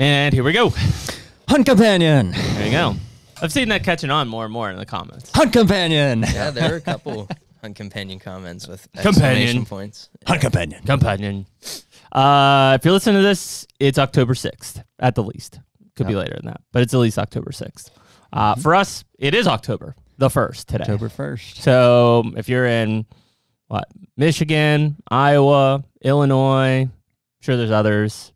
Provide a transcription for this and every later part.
And here we go. Hunt Companion. There you go. I've seen that catching on more and more in the comments. Hunt Companion. Yeah, there were a couple Hunt Companion comments with exclamation points. Yeah. Hunt Companion. Companion. If you're listening to this, it's October 6th at the least. Could be later than that, but it's at least October 6th. For us, it is October the 1st today. October 1st. So if you're in, Michigan, Iowa, Illinois, I'm sure there's others,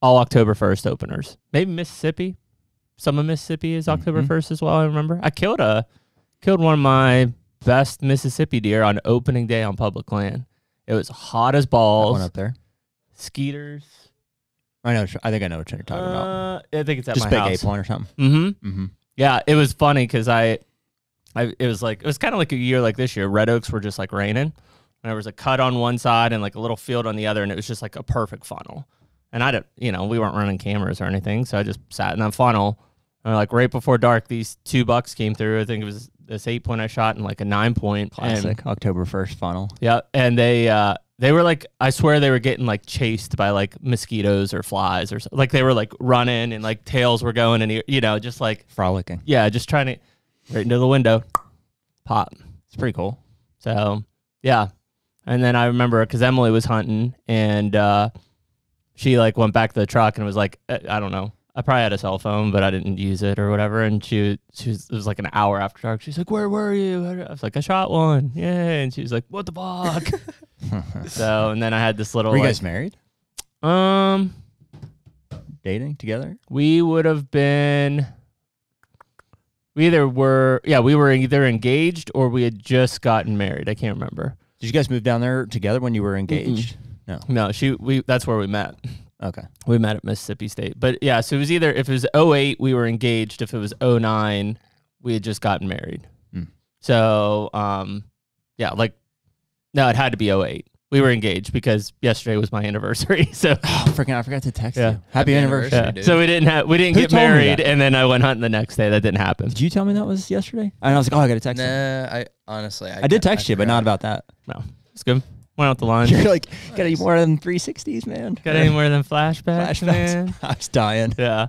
all October 1st openers. Maybe Mississippi. Some of Mississippi is October 1st as well, I remember. I killed one of my best Mississippi deer on opening day on public land. It was hot as balls. That one up there. Skeeters. I know. I think I know what you're talking about. I think it's at just my big house. ape one or something. Mm-hmm. Yeah, it was funny because it was kind of like a year like this year. Red oaks were just like raining. And there was a cut on one side and like a little field on the other, and it was just like a perfect funnel. And we weren't running cameras or anything, so I just sat in that funnel. And like right before dark, these 2 bucks came through. I think it was this 8-point I shot and like a 9-point. Classic October 1st funnel. Yeah, and they were like, I swear they were getting like chased by like mosquitoes or flies or something. Like they were like running and like tails were going and just like frolicking. Yeah, just trying to right into the window, pop. It's pretty cool. So yeah, and then I remember because Emily was hunting and she like went back to the truck and was like, I don't know. I probably had a cell phone, but I didn't use it or whatever. And it was like an hour after dark. She's like, "Where were you?" I was like, "I shot one." Yay. And she was like, "What the fuck?" So, and then I had this little. Were you guys married? Dating together? We would have been. We were either engaged or we had just gotten married. I can't remember. Did you guys move down there together when you were engaged? No, that's where we met. Okay. We met at Mississippi State. But yeah, so it was either, if it was 08, we were engaged. If it was 09, we had just gotten married. So, no, it had to be 08. We were engaged because yesterday was my anniversary. So I forgot to text you. Happy anniversary. Dude. So we didn't get married, and then I went hunting the next day. That didn't happen. Did you tell me that was yesterday? And I was like, I got to text you. I honestly, I did text you, but not about that. No, it's good. Went out the line. You're like, got any more than 360s, man? Got any more than flashbacks, man? I was dying. Yeah.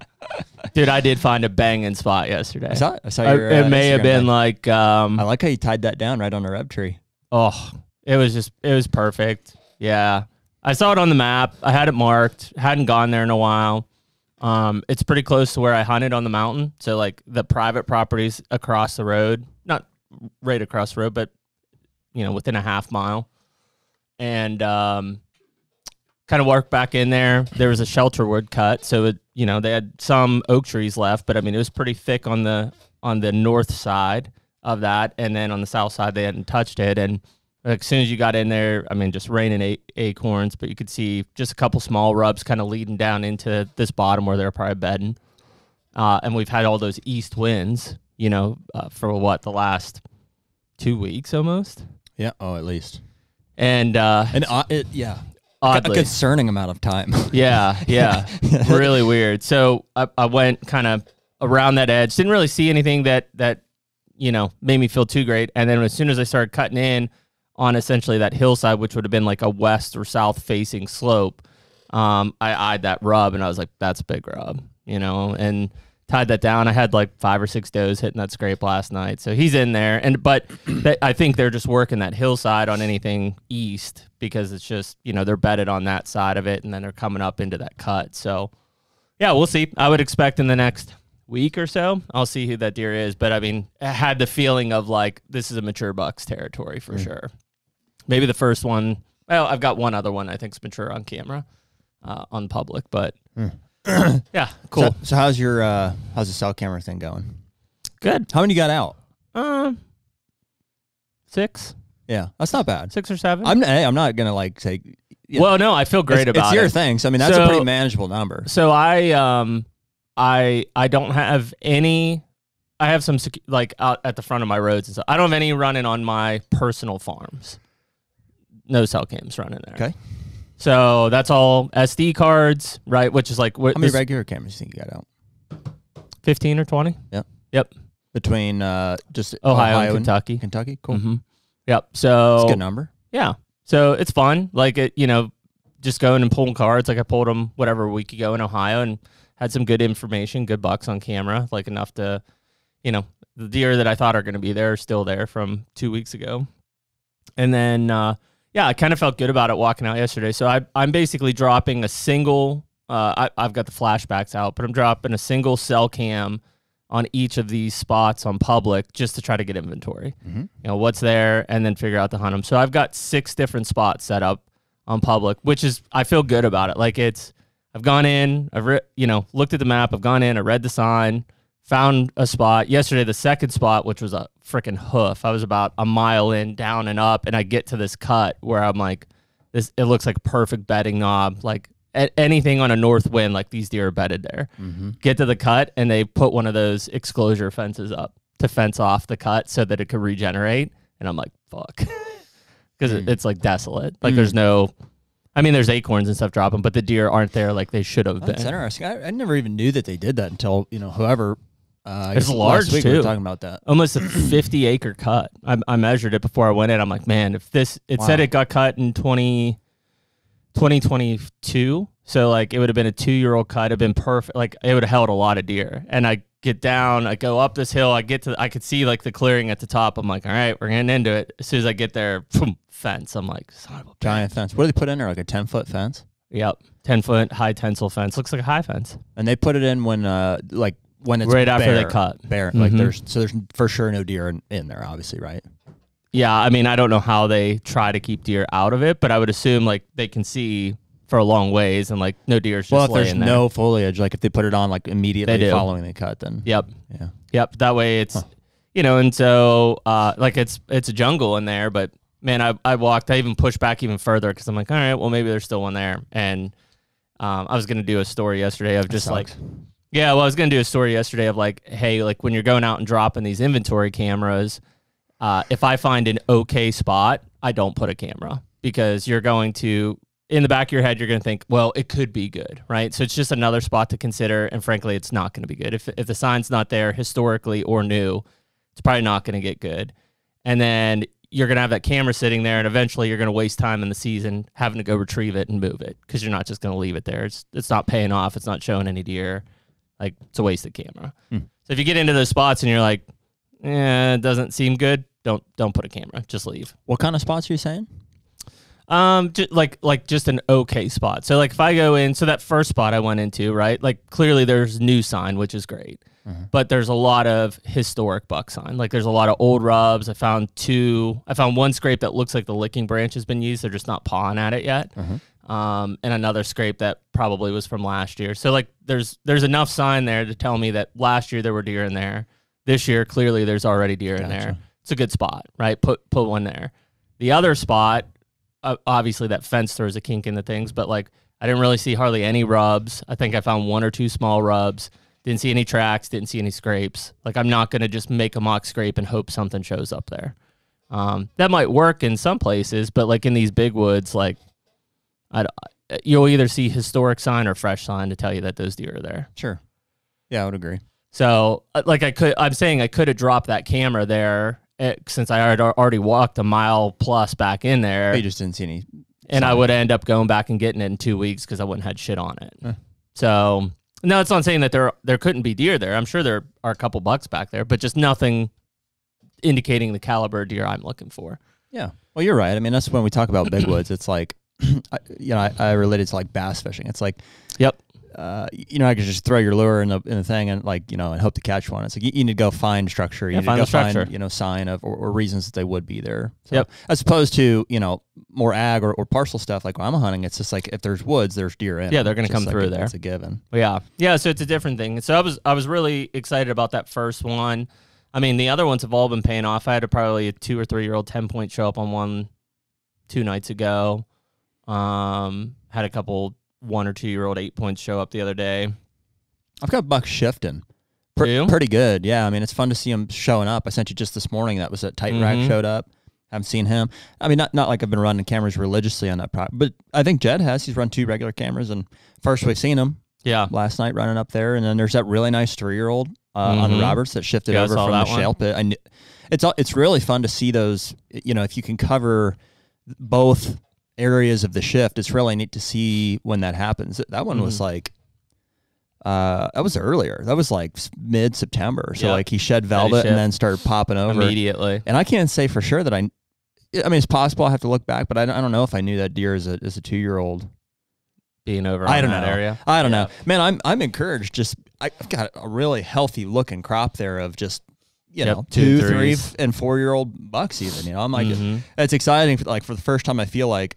Dude, I did find a banging spot yesterday. I saw your it may have been like... I like how you tied that down right on the reb tree. Oh, it was perfect. Yeah. I saw it on the map. I had it marked. Hadn't gone there in a while. It's pretty close to where I hunted on the mountain. So like the private properties across the road, not right across the road, but within a half mile. And kind of worked back in there. There was a shelter wood cut, so they had some oak trees left, but I mean it was pretty thick on the north side of that, and then on the south side they hadn't touched it. And as soon as you got in there, I mean just raining acorns, but you could see just a couple small rubs kind of leading down into this bottom where they're probably bedding. And we've had all those east winds, for the last 2 weeks almost. Yeah. Oh, at least. And oddly. A concerning amount of time. Yeah. Really weird. So I went kind of around that edge. Didn't really see anything that made me feel too great. And then as soon as I started cutting in on essentially that hillside, which would have been like a west or south facing slope, I eyed that rub and I was like, that's a big rub, and tied that down. I had like 5 or 6 does hitting that scrape last night. So he's in there. But I think they're just working that hillside on anything east because it's just, they're bedded on that side of it and then they're coming up into that cut. So yeah, we'll see. I would expect in the next week or so, I'll see who that deer is. But I mean, I had the feeling of like, this is a mature buck's territory for sure. Maybe the first one. Well, I've got one other one I think's mature on camera, on public, but yeah, cool. So how's the cell camera thing going? Good. How many you got out? 6. Yeah, that's not bad. 6 or 7. I'm not gonna like say. Well, no, I feel great about it. It's your thing. So I mean, that's a pretty manageable number. So I don't have any. I have some like out at the front of my roads and stuff. I don't have any running on my personal farms. No cell cams running there. Okay. So that's all SD cards, right? Which is like... How many regular cameras do you think you got out? 15 or 20. Yeah. Yep. Between just Ohio and Kentucky. Kentucky, cool. Mm-hmm. Yep. So... It's a good number. Yeah. So it's fun. Like, just going and pulling cards. Like I pulled them, a week ago in Ohio and had some good information, good bucks on camera, like enough to, the deer that I thought are going to be there are still there from 2 weeks ago. And then, I kind of felt good about it walking out yesterday. So I'm basically dropping a single, I've got the flashbacks out, but I'm dropping a single cell cam on each of these spots on public just to try to get inventory. What's there, and then figure out to hunt them. So I've got 6 different spots set up on public, which is, I feel good about it. Like I've gone in, I've looked at the map, I've gone in, I read the sign, found a spot. Yesterday, the second spot, which was a freaking hoof, I was about a mile in, down and up, and I get to this cut where I'm like, it looks like a perfect bedding knob. Like anything on a north wind, like these deer are bedded there. Get to the cut, and they put one of those exclosure fences up to fence off the cut so that it could regenerate. And I'm like, fuck. Because it's like desolate. Like there's there's acorns and stuff dropping, but the deer aren't there like they should have been. That's interesting. I never even knew that they did that until, whoever... it's large, too. We were talking about that. Almost a 50-acre cut. I measured it before I went in. I'm like, man, if this... It said it got cut in 2022, so like it would have been a 2-year-old cut. It'd been perfect. Like it would have held a lot of deer. And I get down, I go up this hill, I could see like the clearing at the top. I'm like, all right, we're getting into it. As soon as I get there, boom, fence. I'm like, son of a giant fence. What do they put in there? Like a 10-foot fence? Yep, 10-foot high tensile fence. Looks like a high fence. And they put it in when it's right after they cut. Bare. Like there's for sure no deer in there, obviously, right? Yeah, I mean, I don't know how they try to keep deer out of it, but I would assume like they can see for a long ways and like no deer's just laying there. Well, if there's no foliage, like if they put it on like immediately following the cut, then yep. That way it's and so like it's a jungle in there, but man, I even pushed back even further because I'm like, all right, well maybe there's still one there. And I was gonna do a story yesterday of just like I was gonna do a story yesterday of like, hey, like when you're going out and dropping these inventory cameras, if I find an okay spot, I don't put a camera because you're going to, in the back of your head, you're going to think, well, it could be good, right? So it's just another spot to consider, and frankly, it's not going to be good. If the sign's not there historically or new, it's probably not going to get good. And then you're going to have that camera sitting there, and eventually you're going to waste time in the season having to go retrieve it and move it because you're not just going to leave it there. It's not paying off. It's not showing any deer. Like, it's a wasted camera. So if you get into those spots and you're like, it doesn't seem good, don't put a camera. Just leave. What kind of spots are you saying? Just an okay spot. So like if I go in, so that first spot I went into, right? Like clearly there's new sign, which is great, but there's a lot of historic buck sign. Like there's a lot of old rubs. I found one scrape that looks like the licking branch has been used. They're just not pawing at it yet. And another scrape that probably was from last year. So like there's enough sign there to tell me that last year there were deer in there. This year, clearly there's already deer in there. It's a good spot, right? Put one there. The other spot, obviously that fence throws a kink into things, but like I didn't really see hardly any rubs. I think I found 1 or 2 small rubs. Didn't see any tracks. Didn't see any scrapes. Like I'm not going to just make a mock scrape and hope something shows up there. That might work in some places, but like in these big woods, like you'll either see historic sign or fresh sign to tell you that those deer are there. Sure. Yeah, I would agree. So like I'm saying I could have dropped that camera there since I had already walked a mile plus back in there. You just didn't see any. And I would end up going back and getting it in 2 weeks because I wouldn't had shit on it. So no, it's not saying that there couldn't be deer there. I'm sure there are a couple bucks back there, but just nothing indicating the caliber of deer I'm looking for. Yeah. Well, you're right. I mean, that's when we talk about big woods. It's like, I relate it to like bass fishing. It's like, yep. I could just throw your lure in the thing and and hope to catch one. It's like you need to go find structure. You need to go find sign of or reasons that they would be there. So, as opposed to more ag or parcel stuff like when I'm hunting, it's just like if there's woods, there's deer in. Yeah, they're going to come through there. It's a given. Yeah. So it's a different thing. So I was really excited about that first one. I mean, the other ones have all been paying off. I had probably a 2 or 3 year old 10-point show up on one 2 nights ago. Had a couple 1 or 2 year old 8 points show up the other day. I've got bucks shifting. Pretty good. Yeah. I mean, it's fun to see him showing up. I sent you just this morning. That was a Tight Rack showed up. Haven't seen him. I mean, not like I've been running cameras religiously on that product, but I think Jed has. He's run 2 regular cameras, and first we've seen him. Yeah. Last night running up there, and then there's that really nice 3-year-old on the Roberts that shifted over from the shale pit. It's really fun to see those. If you can cover both areas of the shift, it's really neat to see when that happens. That one was like That was earlier. That was like mid-September. So like he shed Steady velvet shift. and then started popping over immediately. And I can't say for sure that I mean, it's possible. I have to look back, but I don't know if I knew that deer as a 2-year-old Being over I in don't that know. area. I don't know. Man, I'm encouraged. Just I've got a really healthy looking crop there of just know 2, 3, and 4-year-old bucks even. You know, I'm like it's exciting. Like for the first time, I feel like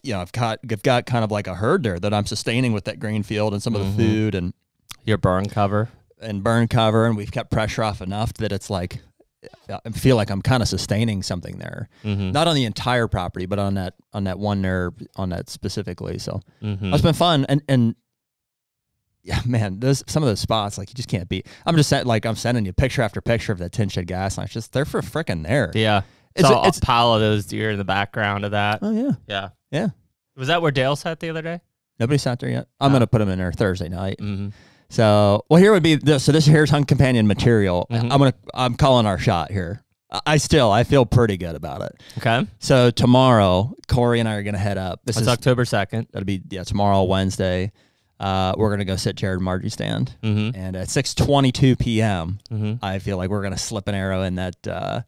I've got kind of like a herd there that I'm sustaining with that grain field and some of the food and your burn cover and we've kept pressure off enough that it's like I feel like I'm kind of sustaining something there. Not on the entire property, but on that one there, on that specifically. So it's been fun. And yeah, man, some of those spots, like you just can't beat. I'm sending you picture after picture of that tin shed gas line. It's just, they're for frickin' there. Yeah. It's a pile of those deer in the background of that. Oh yeah. Yeah. Yeah. Was that where Dale sat the other day? Nobody sat there yet. I'm going to put them in there Thursday night. So, well, here would be this. So here's Hunt Companion material. I'm calling our shot here. I feel pretty good about it. Okay. So tomorrow, Corey and I are going to head up. That's October 2nd. That'll be tomorrow, Wednesday. We're going to go sit Jared and Margie stand, and at 6:22 p.m., I feel like we're going to slip an arrow in that.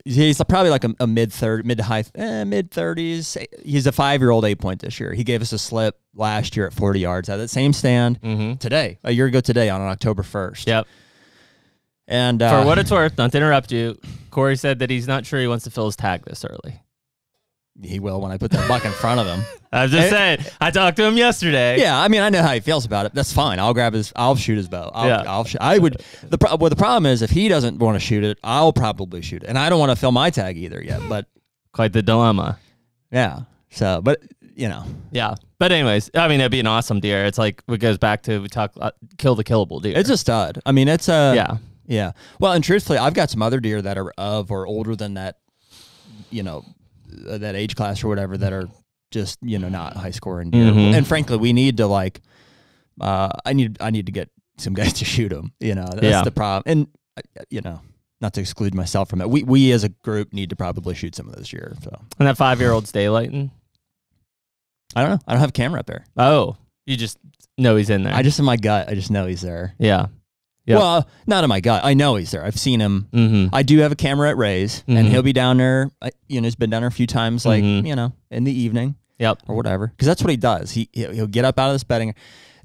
He's probably like a mid to high mid 30s. He's a 5-year-old 8-point this year. He gave us a slip last year at 40 yards at that same stand today, a year ago today on October 1st. Yep. And for what it's worth, not to interrupt you, Corey said that he's not sure he wants to fill his tag this early. He will when I put that buck in front of him. I was just saying. I talked to him yesterday. Yeah, I mean, I know how he feels about it. That's fine. I'll shoot his bow. I would. The problem is if he doesn't want to shoot it, I'll probably shoot it, and I don't want to fill my tag either yet. But quite the dilemma. Yeah. So, but Yeah. But anyways, I mean, it'd be an awesome deer. It's like it goes back to we talk kill the killable deer. It's a stud. I mean, it's a yeah. Well, and truthfully, I've got some other deer that are of or older than that. That age class or whatever that are just not high scoring deer. And frankly, we need to I need to get some guys to shoot them. That's the problem. And not to exclude myself from it, we as a group need to probably shoot some of those deer. So and that 5-year-old's daylighting. I don't know. I don't have a camera up there. Oh, you just know he's in there. I just in my gut. I just know he's there. Yeah. Yep. Well, not in my gut. I know he's there. I've seen him. I do have a camera at Ray's, and he'll be down there. He's been down there a few times, like in the evening, or whatever. Because that's what he does. He'll get up out of this bedding.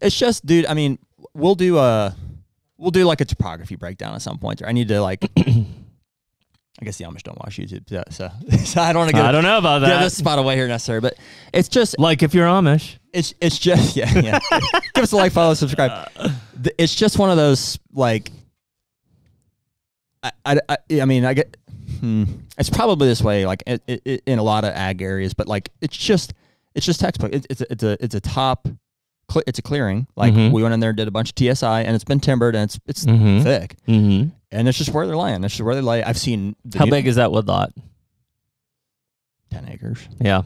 It's just, dude. I mean, we'll do like a topography breakdown at some point. I need to like. I guess the Amish don't watch YouTube, so I don't want to get. I don't know about that. Get this spot away here necessarily, but it's just like if you're Amish. It's just yeah. Give us a like, follow, subscribe. It's just one of those like. I mean I get. It's probably this way like in a lot of ag areas, but like it's just textbook. It's a top. It's a clearing. Like we went in there and did a bunch of TSI, and it's been timbered, and it's thick. And it's just where they're laying. It's just where they lay. I've seen. How big is that woodlot? 10 acres. Yeah.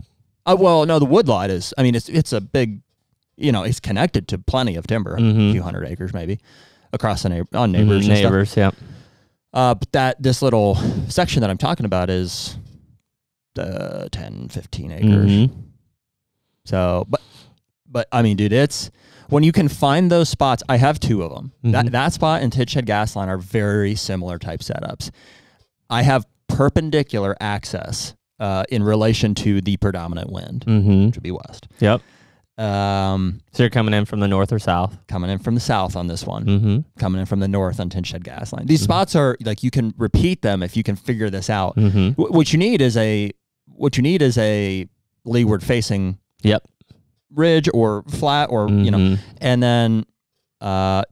Well, no, the woodlot is. I mean, it's a big. It's connected to plenty of timber, a few hundred acres maybe, across on neighbors. Neighbors, yeah. But this little section that I'm talking about is 10, 15 acres. So, but I mean, dude, it's. When you can find those spots, I have 2 of them. That spot and Titshed Gas Line are very similar type setups. I have perpendicular access in relation to the predominant wind, which would be west. Yep. So you're coming in from the north or south? Coming in from the south on this one. Coming in from the north on Titshed Gas Line. These spots are like you can repeat them if you can figure this out. What you need is a leeward facing. Yep. Ridge or flat or and then like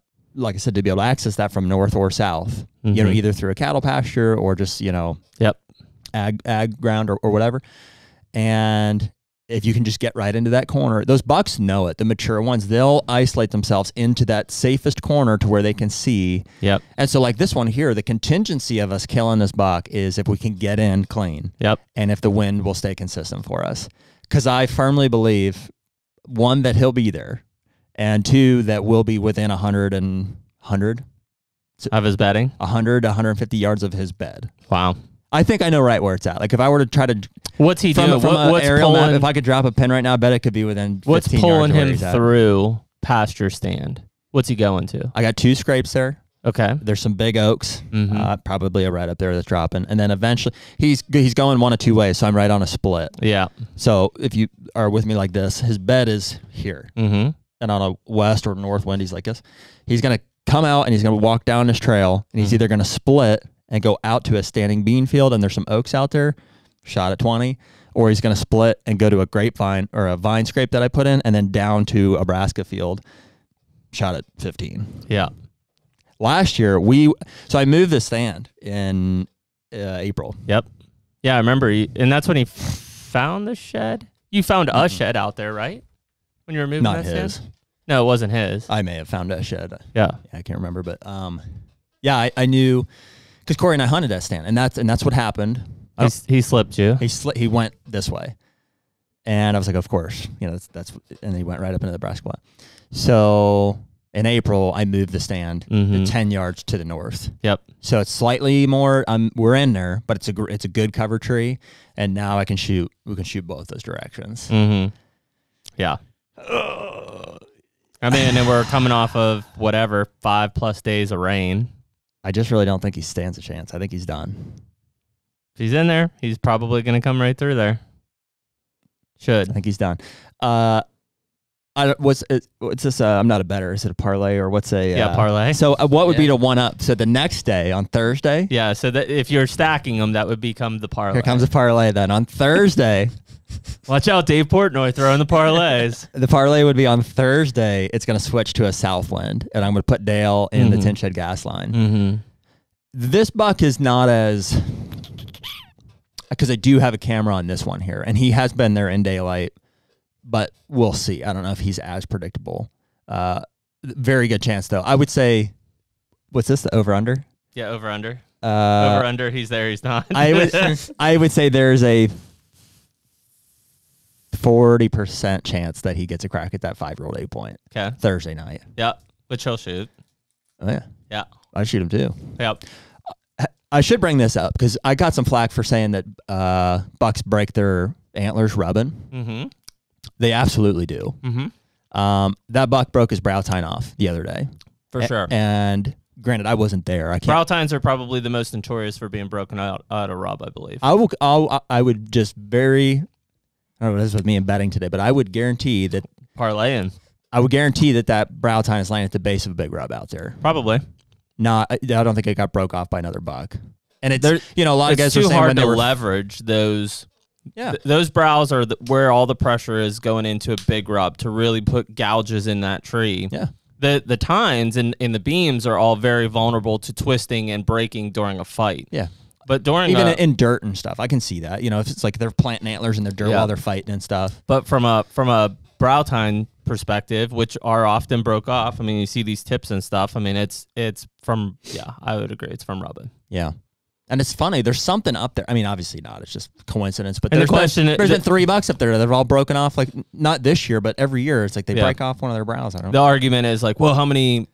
I said, to be able to access that from north or south, either through a cattle pasture or just ag ground or whatever. And if you can just get right into that corner, those bucks know it. The mature ones, they'll isolate themselves into that safest corner to where they can see. Yep. And so like this one here, the contingency of us killing this buck is if we can get in clean. Yep. And if the wind will stay consistent for us. Because I firmly believe 1, that he'll be there, and 2, that we'll be within 100 of his bedding, 100 to 150 yards of his bed. Wow. I think I know right where it's at. Like if I were to try to, what's he doing? From an aerial map, if I could drop a pin right now, I bet it could be within. What's 15 pulling yards him through past your stand? What's he going to? I got 2 scrapes there. Okay. There's some big oaks, probably a red up there that's dropping. And then eventually, he's going 1 of 2 ways, so I'm right on a split. Yeah. So if you are with me like this, his bed is here. Mm-hmm. And on a west or north wind, he's like this. He's going to come out and he's going to walk down this trail, and he's either going to split and go out to a standing bean field, and there's some oaks out there, shot at 20, or he's going to split and go to a grapevine or a vine scrape that I put in, and then down to a brassica field, shot at 15. Yeah. Last year, I moved the stand in April. Yep. Yeah, I remember. And that's when he found the shed. You found a shed out there, right? When you were moving Not that his. stand? No, it wasn't his. I may have found a shed. Yeah. I can't remember, but I knew because Corey and I hunted that stand, and that's what happened. He slipped you. He went this way, and I was like, of course, that's, and he went right up into the brassica. So in April, I moved the stand to 10 yards to the north. Yep. So it's slightly more. We're in there, but it's a good cover tree, and now we can shoot both those directions. Mm-hmm. Yeah. I mean, and we're coming off of 5+ days of rain. I just really don't think he stands a chance. I think he's done. If he's in there, he's probably going to come right through there. Should. I think he's done. What's this? I'm not a bettor. Is it a parlay or what's a? Parlay. So what would be to 1 up? So the next day on Thursday. Yeah. So that if you're stacking them, that would become the parlay. Here comes a parlay then on Thursday. Watch out, Dave Portnoy throwing the parlays. The parlay would be on Thursday. It's going to switch to a south wind, and I'm going to put Dale in the tin shed gas line. Mm-hmm. This buck is not as, because I do have a camera on this one here, and he has been there in daylight, but we'll see. I don't know if he's as predictable. Very good chance, though. I would say, what's this, the over-under? Yeah, over-under. Over-under, he's there, he's not. I would say there's a 40% chance that he gets a crack at that 5-year-old 8-point. Okay. Thursday night. Yeah, which he'll shoot. Oh, yeah. Yeah. I shoot him, too. Yep. I should bring this up because I got some flack for saying that bucks break their antlers rubbing. Mm-hmm. They absolutely do. Mm-hmm. That buck broke his brow tine off the other day. For sure. And granted, I wasn't there. Brow tines are probably the most notorious for being broken out of rub, I believe. I would just I don't know what it is with me in betting today, but I would guarantee that parlaying. I would guarantee that brow tine is laying at the base of a big rub out there. Probably. I don't think it got broke off by another buck. And it's a lot of guys too were saying hard when they to were leverage those. Yeah, those brows are where all the pressure is going into a big rub to really put gouges in that tree. Yeah. The tines in the beams are all very vulnerable to twisting and breaking during a fight. Yeah. But during even in dirt and stuff, I can see that. If it's like they're planting antlers in their dirt while they're fighting and stuff. But from a brow tine perspective, which are often broke off, I mean, you see these tips and stuff. I mean, it's from I would agree, it's from rubbing. Yeah. And it's funny, there's something up there. I mean, obviously not. It's just coincidence. But and there's been 3 bucks up there that are all broken off, like not this year, but every year. It's like they break off one of their brows. I don't know. The argument is like, well, how many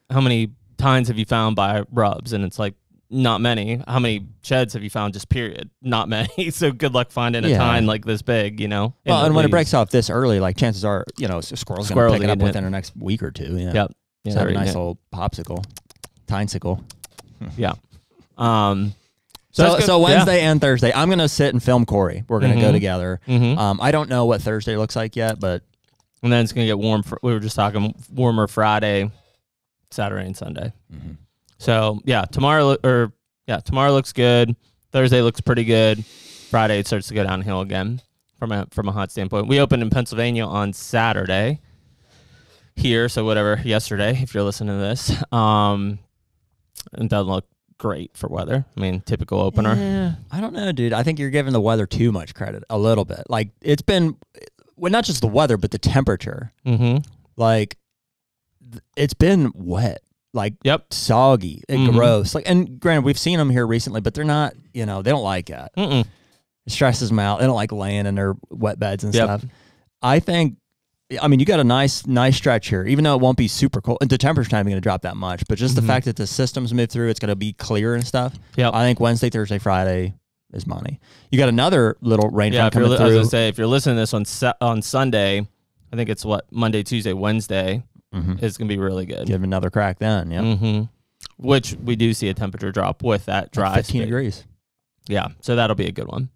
tines have you found by rubs? And it's like, not many. How many sheds have you found? Just period. Not many. So good luck finding a tine like this big, Well, and when it breaks off this early, like chances are, a squirrel's going to pick it up within the next week or 2. Yeah. Yep. Yeah, so have a nice little popsicle, tinesicle. Yeah. So Wednesday and Thursday, I'm going to sit and film Corey. We're going to go together. Mm-hmm. I don't know what Thursday looks like yet, but and then it's going to get warm. We were just talking warmer Friday, Saturday, and Sunday. Mm-hmm. So tomorrow looks good. Thursday looks pretty good. Friday it starts to go downhill again from a hot standpoint. We opened in Pennsylvania on Saturday. Here, so yesterday, if you're listening to this, it doesn't look great for weather. I mean, typical opener. Yeah, I don't know, dude. I think you're giving the weather too much credit a little bit. Like it's been, not just the weather, but the temperature. Mm-hmm. Like it's been wet. Like soggy and gross. Like, and granted, we've seen them here recently, but they're not. They don't like it. It stresses them out. They don't like laying in their wet beds and stuff. I think. I mean, you got a nice stretch here, even though it won't be super cold. And the temperature's not even going to drop that much, but just the fact that the systems move through, it's going to be clear and stuff. Yeah, I think Wednesday, Thursday, Friday is money. You got another little rain front coming through. I was going to say, if you're listening to this on Sunday, I think it's Monday, Tuesday, Wednesday. is going to be really good. Give another crack then, yeah. Which we do see a temperature drop with that dry. Like 15 degrees. Yeah, so that'll be a good one.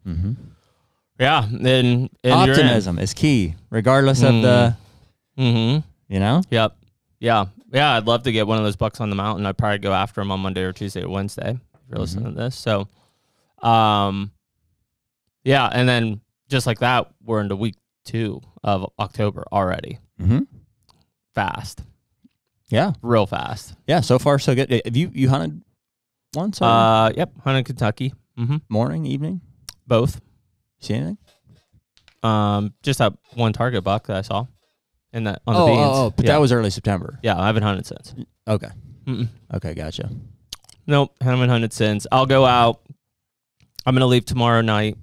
Yeah, and optimism is key, regardless of the, you know? Yep. Yeah. Yeah, I'd love to get one of those bucks on the mountain. I'd probably go after them on Monday or Tuesday or Wednesday if you're listening to this. So, yeah, and then just like that, we're into week 2 of October already. Fast. Yeah. Real fast. Yeah, so far so good. Have you hunted once? Yep, hunted Kentucky. Morning, evening? Both. See anything? Just that one target buck that I saw in that on the beans. But that was early September. Yeah, I haven't hunted since. Okay. Okay, gotcha. Nope, haven't hunted since. I'll go out. I'm going to leave tomorrow night,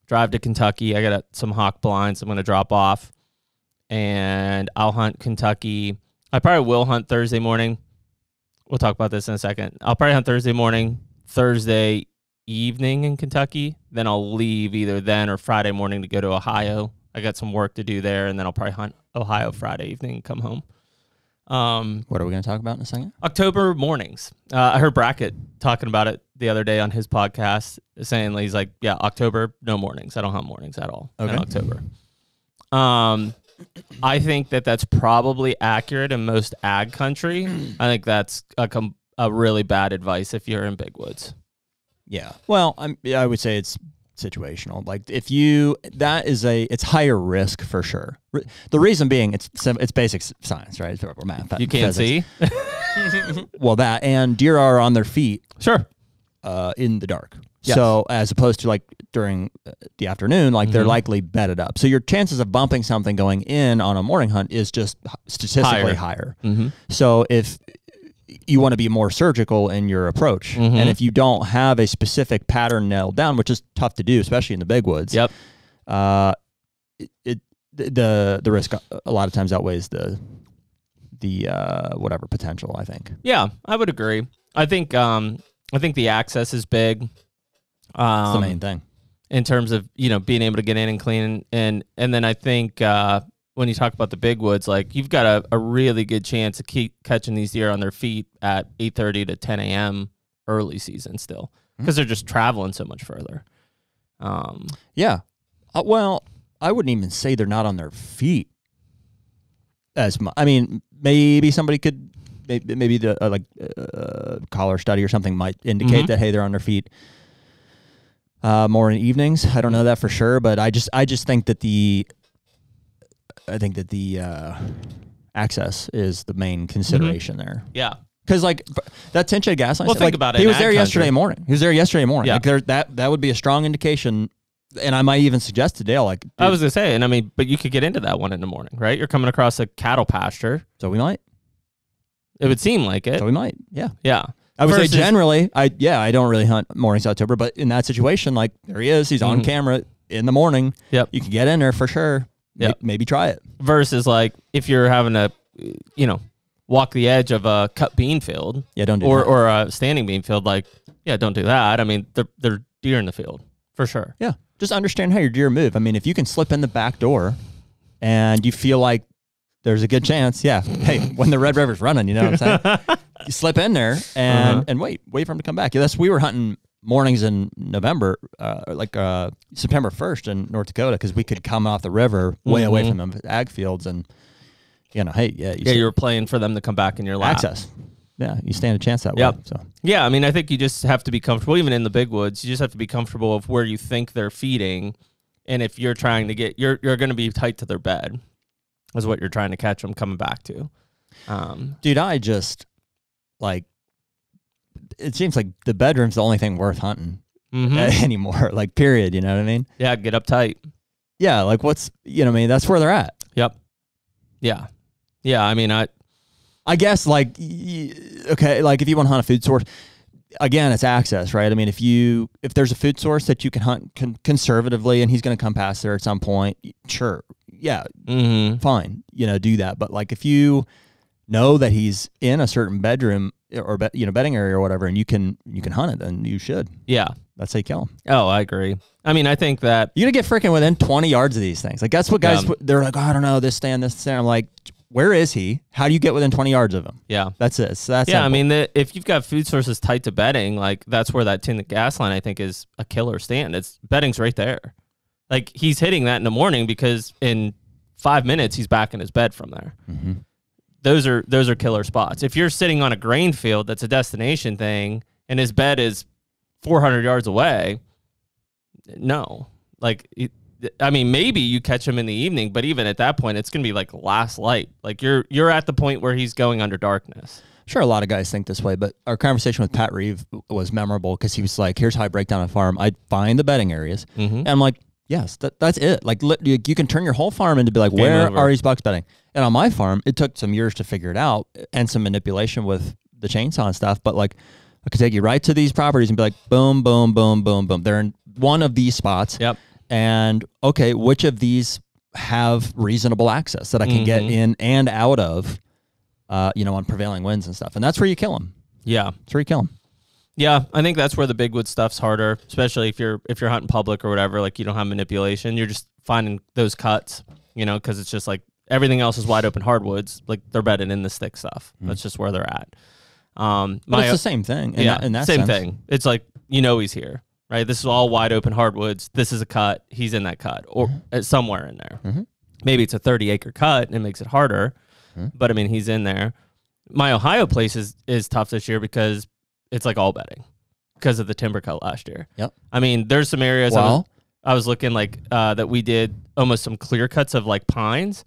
drive to Kentucky. I got some hawk blinds I'm going to drop off, and I'll hunt Kentucky. I probably will hunt Thursday morning. We'll talk about this in a second. I'll probably hunt Thursday morning, Thursday evening in Kentucky. Then I'll leave either then or Friday morning to go to Ohio. I got some work to do there, and then I'll probably hunt Ohio Friday evening and come home. What are we going to talk about in a second? October mornings. I heard Brackett talking about it the other day on his podcast, saying he's like, yeah, October, no mornings. I don't hunt mornings at all in October. I think that's probably accurate in most ag country. I think that's a really bad advice if you're in big woods. Yeah. Well, I would say it's situational. Like it's higher risk for sure. The reason being it's basic science, right? It's math. You can't see. Well, that and deer are on their feet. Sure. In the dark. Yes. So as opposed to like during the afternoon, like they're likely bedded up. So your chances of bumping something going in on a morning hunt is just statistically higher. So if you want to be more surgical in your approach, and if you don't have a specific pattern nailed down, which is tough to do, especially in the big woods, the risk a lot of times outweighs the whatever potential. I think. Yeah, I would agree. I think the access is big. That's the main thing in terms of being able to get in and clean, and then I think when you talk about the big woods, like you've got a really good chance to keep catching these deer on their feet at 8:30 to 10 a.m. early season still because they're just traveling so much further. Yeah, well, I wouldn't even say they're not on their feet as much. I mean, maybe somebody could. Maybe the collar study or something might indicate that hey, they're on their feet more in evenings. I don't know that for sure, but I just think that the access is the main consideration there. Yeah, because like that 10-shade gas line. Well, think about it. He was there yesterday morning. Yeah, like that would be a strong indication. And I might even suggest to Dale, like dude, I was gonna say, and I mean, but you could get into that one in the morning, right? You're coming across a cattle pasture, so we might. It would seem like it. So we might, yeah. I would say generally, I don't really hunt mornings October, but in that situation, like there he is, he's on camera in the morning. Yep. You can get in there for sure. Yep. Maybe try it. Versus like if you're having to, walk the edge of a cut bean field. Yeah, don't do that. Or a standing bean field, like, yeah, don't do that. I mean, they're deer in the field for sure. Yeah. Just understand how your deer move. I mean, if you can slip in the back door and you feel like there's a good chance, yeah. Hey, when the Red River's running, you know what I'm saying? You slip in there and wait for him to come back. Yeah, we were hunting mornings in November, September 1st in North Dakota, because we could come off the river way away from the ag fields, and hey, you were playing for them to come back in your lap. Access. Yeah, you stand a chance that way. Yep. So yeah, I mean, I think you just have to be comfortable, even in the big woods. You just have to be comfortable of where you think they're feeding, and if you're trying to get, you're going to be tight to their bed. Is what you're trying to catch them coming back to. Dude, I just, it seems like the bedroom's the only thing worth hunting anymore, period, you know what I mean? Yeah, get uptight. Yeah, that's where they're at. Yep. Yeah. Yeah, I mean, I guess, okay, if you want to hunt a food source, again, it's access, right? I mean, if there's a food source that you can hunt conservatively and he's going to come past there at some point, sure. Yeah, fine, do that. But if you know that he's in a certain bedroom or bedding area or whatever, and you can hunt it, then you should. Yeah, that's how you kill him. Oh, I agree. I mean, I think that you're gonna get freaking within 20 yards of these things. That's what guys they're like. Oh, I don't know, this stand. I'm like, where is he? How do you get within 20 yards of him? Yeah. That's it. So that's yeah, simple. I mean, if you've got food sources tight to bedding, like that's where that tinted gas line, I think, is a killer stand. It's bedding's right there. Like he's hitting that in the morning because in 5 minutes he's back in his bed from there. Mm-hmm. Those are killer spots. If you're sitting on a grain field that's a destination thing and his bed is 400 yards away, no. Like, I mean, maybe you catch him in the evening, but even at that point, it's going to be like last light. Like you're at the point where he's going under darkness. Sure, a lot of guys think this way, but our conversation with Pat Reeve was memorable because he was like, here's how I break down a farm. I find the bedding areas, and I'm like, yes, that's it. Like you can turn your whole farm into be like, where are these bucks bedding? And on my farm, it took some years to figure it out and some manipulation with the chainsaw and stuff. But like, I could take you right to these properties and be like, boom, boom, boom, boom, boom. They're in one of these spots. Yep. And okay, which of these have reasonable access that I can get in and out of, on prevailing winds and stuff. And that's where you kill them. Yeah. That's where you kill them. Yeah, I think that's where the big wood stuff's harder, especially if you're hunting public or whatever. Like you don't have manipulation, you're just finding those cuts, because it's just like everything else is wide open hardwoods. Like they're bedded in this thick stuff. That's just where they're at. But it's the same thing. In that same sense. thing. It's like he's here, right? This is all wide open hardwoods. This is a cut. He's in that cut or somewhere in there. Maybe it's a 30-acre cut and it makes it harder, but I mean he's in there. My Ohio place is tough this year because it's like all bedding because of the timber cut last year. Yep. I mean, there's some areas Well, I was looking like that we did almost some clear cuts of like pines,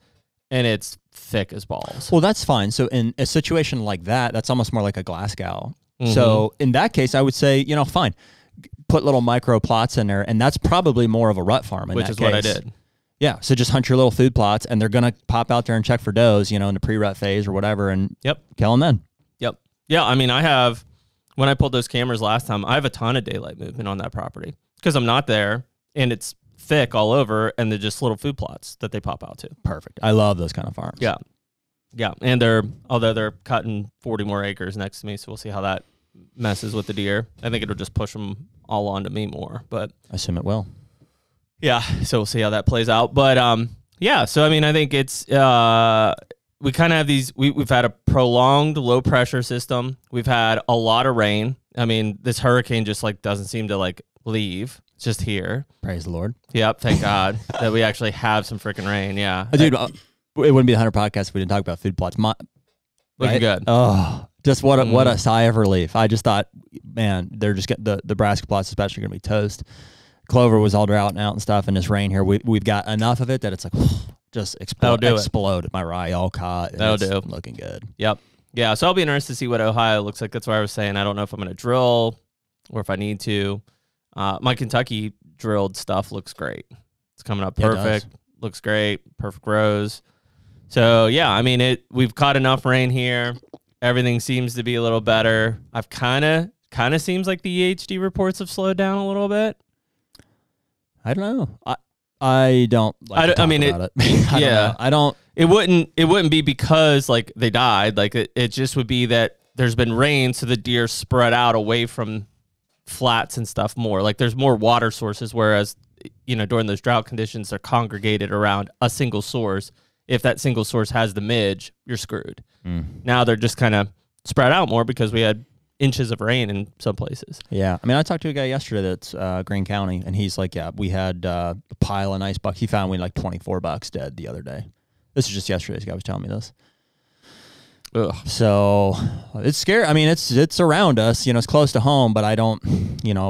and it's thick as balls. Well, that's fine. So in a situation like that, that's almost more like a Glasgow. So in that case, I would say, fine, put little micro plots in there, and that's probably more of a rut farm in Which that is case. what I did. Yeah, so just hunt your little food plots, and they're going to pop out there and check for does, in the pre-rut phase or whatever, and kill them then. Yep. Yeah, I mean, when I pulled those cameras last time, I have a ton of daylight movement on that property because I'm not there, and it's thick all over, and they're just little food plots that they pop out to. Perfect. I love those kind of farms. Yeah. Yeah, and although they're cutting 40 more acres next to me, so we'll see how that messes with the deer. I think it'll just push them all onto me more, but I assume it will. Yeah, so we'll see how that plays out. But yeah, so I mean, I think it's we kind of have these. We've had a prolonged low pressure system. We've had a lot of rain. I mean, this hurricane just like doesn't seem to like leave. It's just here. Praise the Lord. Yep, thank God that we actually have some freaking rain. Yeah, dude, it wouldn't be the HUNTR Podcast if we didn't talk about food plots. Looking good. Oh, just what a sigh of relief. I just thought, man, they're just getting the Nebraska plots especially going to be toast. Clover was all drought out and stuff, and this rain here, we've got enough of it that it's like just explode. My rye all caught. That'll do. Looking good. Yep. Yeah. So I'll be interested to see what Ohio looks like. That's why I was saying I don't know if I'm going to drill or if I need to. My Kentucky drilled stuff looks great. It's coming up perfect. Looks great. Perfect rows. So yeah, I mean we've caught enough rain here. Everything seems to be a little better. I've kind of seems like the EHD reports have slowed down a little bit. I don't know. I don't like to talk about it. Yeah. I don't. It wouldn't be because like they died. Like it just would be that there's been rain, so the deer spread out away from flats and stuff more. Like there's more water sources, whereas during those drought conditions they're congregated around a single source. If that single source has the midge, you're screwed. Now they're just kind of spread out more because we had inches of rain in some places. Yeah. I mean, I talked to a guy yesterday that's Greene County, and he's like, yeah, we had a pile of nice bucks. He found we had like 24 bucks dead the other day. This is just yesterday's guy was telling me this. Ugh. So it's scary. I mean, it's around us, it's close to home, but I don't,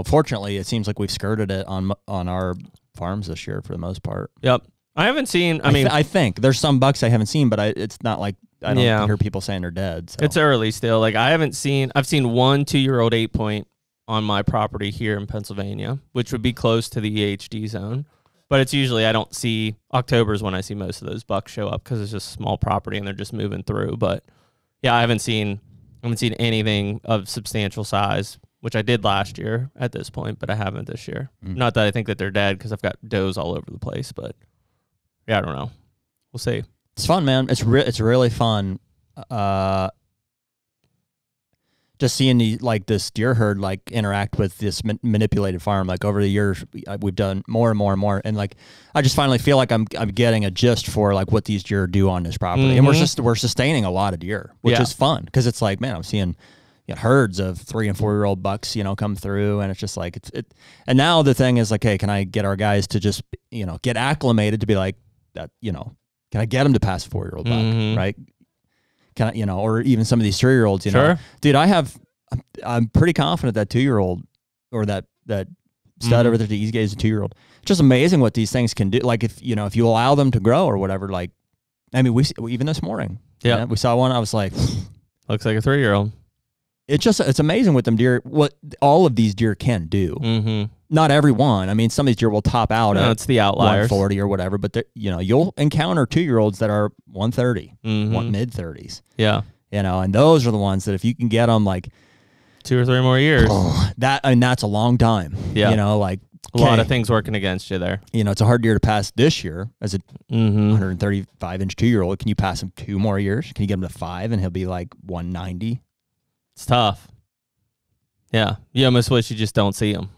fortunately it seems like we've skirted it on our farms this year for the most part. Yep. I haven't seen, I think there's some bucks I haven't seen, but it's not like I don't hear people saying they're dead. So. It's early still. Like I've seen 1 2-year-old 8-point on my property here in Pennsylvania, which would be close to the EHD zone. But it's usually, I don't see, October's when I see most of those bucks show up because it's just small property and they're just moving through. But yeah, I haven't seen anything of substantial size, which I did last year at this point, but I haven't this year. Not that I think that they're dead because I've got does all over the place, but yeah, I don't know. We'll see. It's fun, man. It's really fun. just seeing this deer herd like interact with this manipulated farm, like over the years we've done more and more and more, and like I just finally feel like I'm getting a gist for like what these deer do on this property, and we're sustaining a lot of deer, which is fun because it's like, man, I'm seeing herds of 3 and 4 year old bucks, come through, and it's just like and now the thing is like, hey, can I get our guys to just get acclimated to be like that, can I get them to pass a 4 year old buck, right? Can I, or even some of these 3 year olds, Sure. Dude, I'm pretty confident that 2 year old or that stud over there, he's a 2 year old. It's just amazing what these things can do. Like if you allow them to grow or whatever, like, I mean, even this morning, we saw one. I was like, looks like a 3 year old. It's amazing what them deer, what all of these deer can do. Not every one. I mean, some of these deer will top out at it's the outliers. 140 or whatever, but you'll encounter 2 year olds that are 130, mid 30s. Yeah. And those are the ones that if you can get them like 2 or 3 more years, that's a long time. Yeah. Like a lot of things working against you there. It's a hard deer to pass this year as a 135-inch 2 year old. Can you pass him 2 more years? Can you get him to 5 and he'll be like 190? It's tough. Yeah. You almost wish you just don't see them.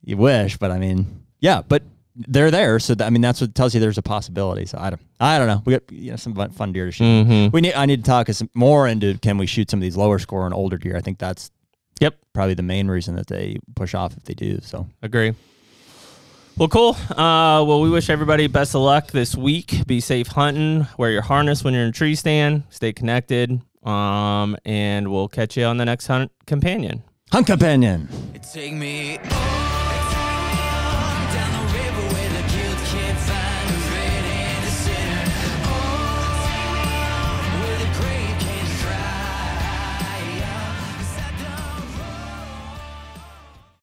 You wish, but I mean, yeah, but they're there. So that's what tells you there's a possibility. So I don't know. We got some fun deer to shoot. I need to talk more into, can we shoot some of these lower score and older deer? I think that's probably the main reason that they push off if they do. So agree. Well, cool. Well, we wish everybody best of luck this week. Be safe hunting. Wear your harness when you're in a tree stand. Stay connected. And we'll catch you on the next Hunt Companion. Hunt Companion. Take me